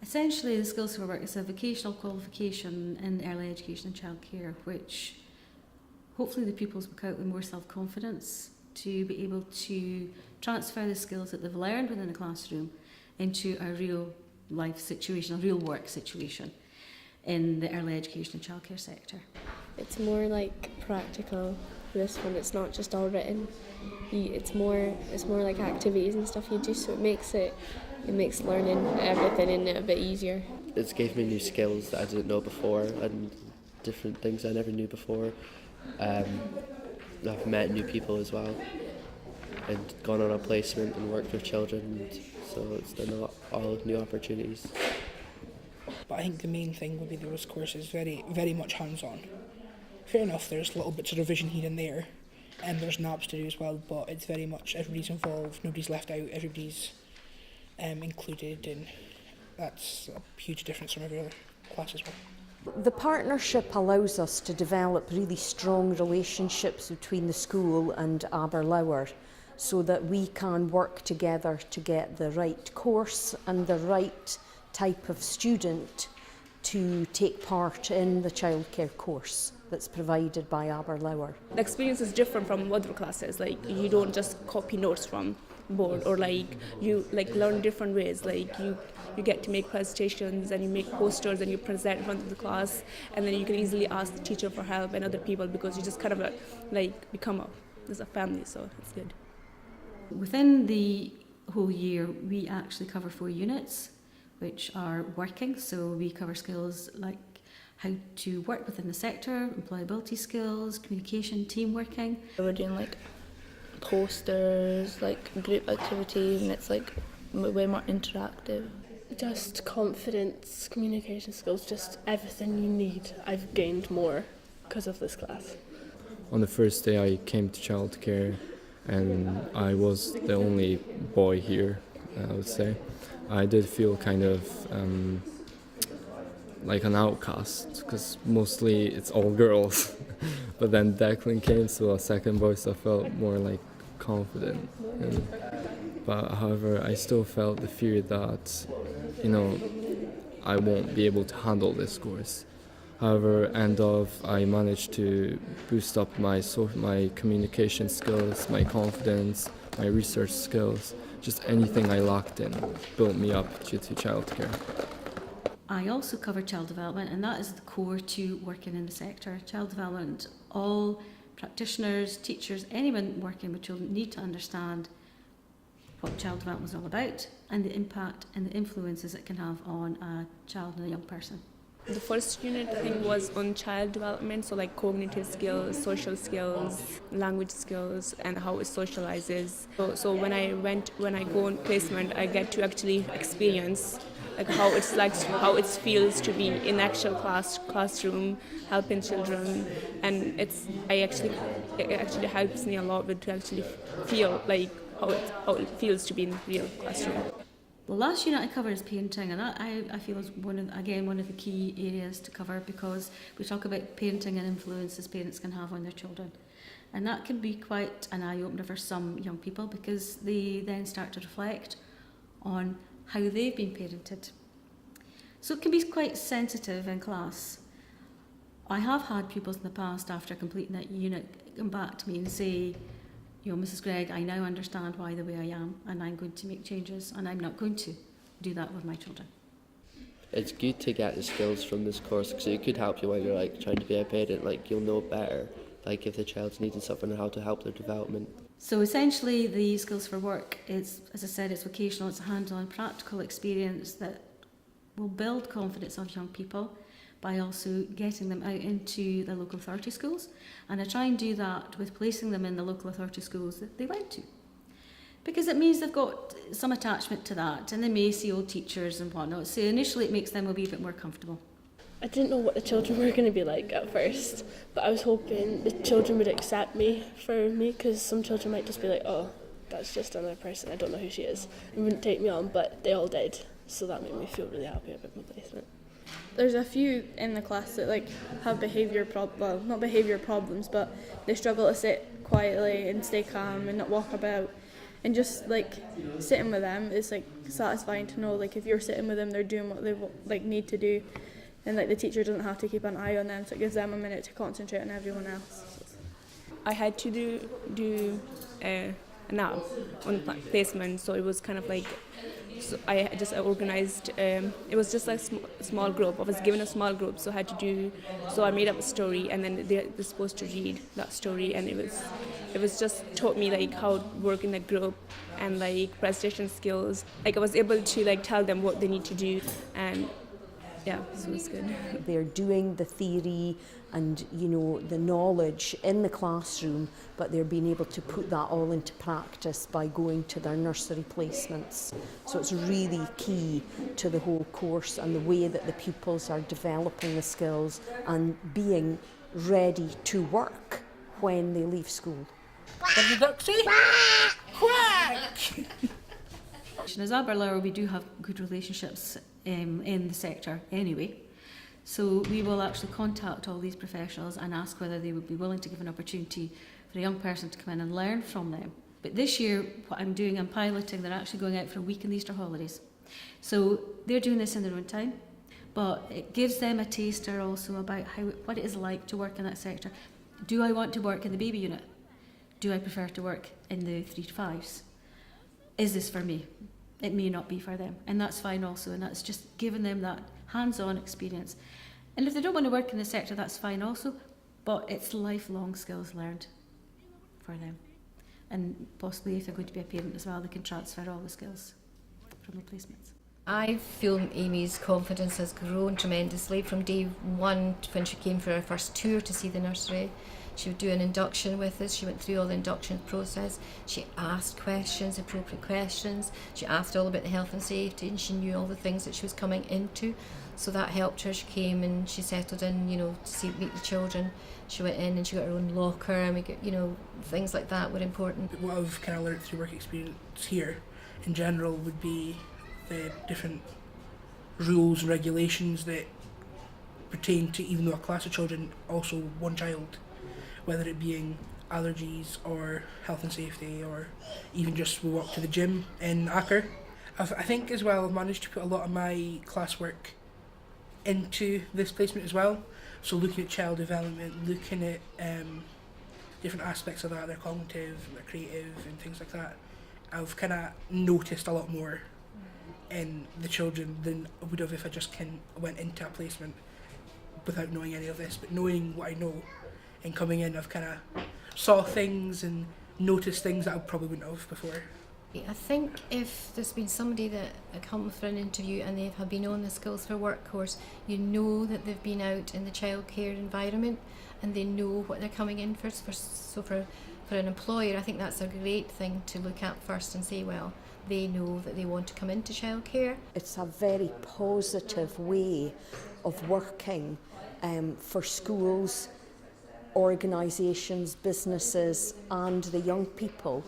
Essentially, the Skills for Work is a vocational qualification in early education and childcare, which hopefully the pupils will come out with more self-confidence to be able to transfer the skills that they've learned within the classroom into a real life situation, a real work situation in the early education and childcare sector. It's more like practical, this one. It's not just all written. It's more like activities and stuff you do, so it makes learning everything in it a bit easier. It's gave me new skills that I didn't know before and different things I never knew before. I've met new people as well and gone on a placement and worked with children, so it's done all new opportunities. But I think the main thing would be those courses very, very much hands-on. Fair enough, there's little bits of revision here and there, and there's naps to do as well, but it's very much everybody's involved, nobody's left out, everybody's included, and that's a huge difference from every other class as well. The partnership allows us to develop really strong relationships between the school and Aberlour, so that we can work together to get the right course and the right type of student to take part in the childcare course that's provided by Aberlour. The experience is different from other classes. Like, you don't just copy notes from board, or you learn different ways. Like, you get to make presentations and you make posters and you present in front of the class, and then you can easily ask the teacher for help and other people, because you just kind of become as a family, so it's good. Within the whole year, we actually cover 4 units, which are working. So we cover skills like how to work within the sector, employability skills, communication, team working. We're doing posters, group activities, and it's way more interactive. Just confidence, communication skills, just everything you need. I've gained more because of this class. On the first day I came to childcare, and I was the only boy here, I would say. I did feel kind of like an outcast, because mostly it's all girls. But then Declan came, so a second voice, I felt more confident. But however, I still felt the fear that, I won't be able to handle this course. However, I managed to boost up my communication skills, my confidence, my research skills, just anything I lacked in built me up due to childcare. I also cover child development, and that is the core to working in the sector. Child development, all practitioners, teachers, anyone working with children need to understand what child development is all about and the impact and the influences it can have on a child and a young person. The first unit, I think, was on child development, so cognitive skills, social skills, language skills, and how it socializes. So when I go on placement, I get to actually experience how it feels to be in actual classroom, helping children, and it actually helps me a lot to actually feel how it feels to be in a real classroom. The last unit I cover is parenting, and that I feel is one of the key areas to cover, because we talk about parenting and influences parents can have on their children. And that can be quite an eye-opener for some young people, because they then start to reflect on how they've been parented. So it can be quite sensitive in class. I have had pupils in the past, after completing that unit, come back to me and say, Mrs. Gregg, I now understand why the way I am, and I'm going to make changes, and I'm not going to do that with my children. It's good to get the skills from this course, because it could help you when you're trying to be a parent. You'll know better, if the child's needing something, or how to help their development. So essentially, the Skills for Work is, as I said, it's vocational. It's a hands-on, practical experience that will build confidence of young people by also getting them out into the local authority schools. And I try and do that with placing them in the local authority schools that they went to, because it means they've got some attachment to that, and they may see old teachers and whatnot. So initially it makes them a wee bit more comfortable. I didn't know what the children were going to be like at first, but I was hoping the children would accept me for me, because some children might just be like, oh, that's just another person, I don't know who she is, and wouldn't take me on, but they all did, so that made me feel really happy about my placement. There's a few in the class that have not behaviour problems, but they struggle to sit quietly and stay calm and not walk about. and just like sitting with them is like satisfying to know like if you're sitting with them, they're doing what they like need to do, and like the teacher doesn't have to keep an eye on them, so it gives them a minute to concentrate on everyone else. I had to do a nap on placement, so it was kind of like, so I just organised, it was just like a small group. I was given a small group, so I made up a story, and then they're supposed to read that story, and it was just taught me like how to work in a group and like presentation skills. Like I was able to like tell them what they need to do, and yeah, so it was good. They're doing the theory and, you know, the knowledge in the classroom, but they're being able to put that all into practice by going to their nursery placements. So it's really key to the whole course and the way that the pupils are developing the skills and being ready to work when they leave school. What did the duck say? Quack! As Aberlour, we do have good relationships in the sector anyway. So we will actually contact all these professionals and ask whether they would be willing to give an opportunity for a young person to come in and learn from them. But this year, what I'm doing, I'm piloting, they're actually going out for a week in the Easter holidays. So they're doing this in their own time, but it gives them a taster also about what it is like to work in that sector. Do I want to work in the baby unit? Do I prefer to work in the 3 to 5s? Is this for me? It may not be for them, and that's fine also, and that's just giving them that hands-on experience. And if they don't want to work in the sector, that's fine also, but it's lifelong skills learned for them. And possibly if they're going to be a parent as well, they can transfer all the skills from the placements. I feel Amy's confidence has grown tremendously from day one when she came for her first tour to see the nursery. She would do an induction with us. She went through all the induction process. She asked questions, appropriate questions. She asked all about the health and safety, and she knew all the things that she was coming into. So that helped her. She came and she settled in, you know, to meet the children. She went in and she got her own locker, and we got, you know, things like that were important. What I've kind of learnt through work experience here in general would be the different rules and regulations that pertain to, even though a class of children, also one child, whether it being allergies or health and safety, or even just we walk to the gym in Acker. I think as well I've managed to put a lot of my classwork into this placement as well. So looking at child development, looking at different aspects of that, their cognitive, their creative and things like that, I've kind of noticed a lot more in the children than I would have if I just went into a placement without knowing any of this. But knowing what I know and coming in, I've kind of saw things and noticed things that I probably wouldn't have before. I think if there's been somebody that come for an interview and they have been on the Skills for Work course, you know that they've been out in the childcare environment and they know what they're coming in for. So for an employer, I think that's a great thing to look at first and say, well, they know that they want to come into childcare. It's a very positive way of working for schools, organisations, businesses and the young people,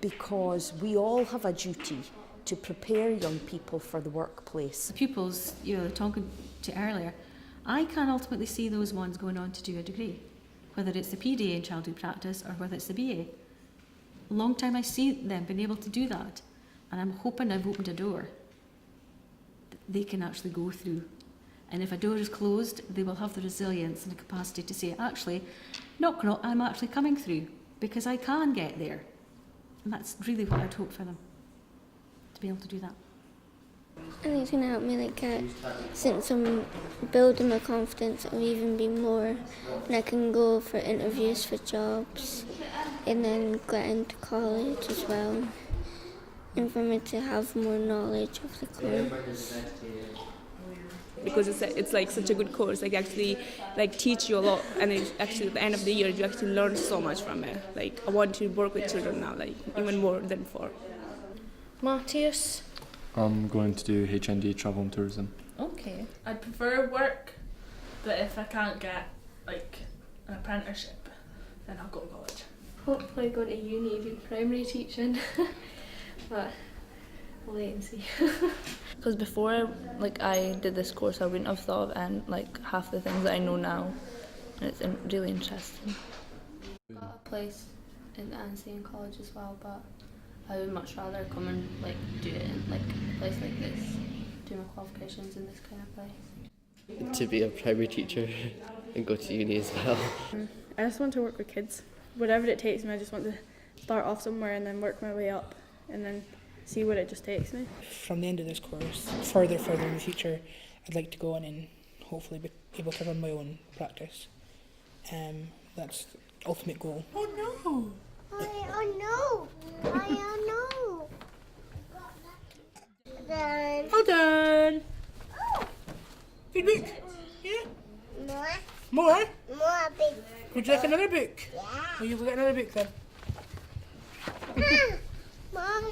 because we all have a duty to prepare young people for the workplace. The pupils you were talking to earlier, I can ultimately see those ones going on to do a degree, whether it's the PDA in childhood practice or whether it's the BA. Long time I see them being able to do that, and I'm hoping I've opened a door that they can actually go through. And if a door is closed, they will have the resilience and the capacity to say, actually, knock, knock, I'm actually coming through because I can get there. And that's really what I'd hope for them, to be able to do that. I think it's going to help me since I'm building my confidence, it'll even be more, and I can go for interviews for jobs and then get into college as well, and for me to have more knowledge of the course. Because it's like such a good course, like actually like teach you a lot, and it actually at the end of the year you actually learn so much from it. Like I want to work with children now, like even more than before. Matthias. I'm going to do HND Travel and Tourism. Okay. I'd prefer work, but if I can't get like an apprenticeship, then I'll go to college. Hopefully go to uni, do primary teaching, but we'll wait and see. Because before I did this course, I wouldn't have thought of half the things that I know now, and it's really interesting. Got a place in Anstey in college as well, but I would much rather come and like do it in like a place like this, do my qualifications in this kind of place. To be a primary teacher and go to uni as well. I just want to work with kids. Whatever it takes me, I just want to start off somewhere and then work my way up and then see where it just takes me. From the end of this course, further in the future, I'd like to go on and hopefully be able to run my own practice. That's the ultimate goal. Oh no! Oh no! Done. All done. Good book. Yeah. More? More big. Would you like another book? Yeah. Well, you will get another book then. Mom.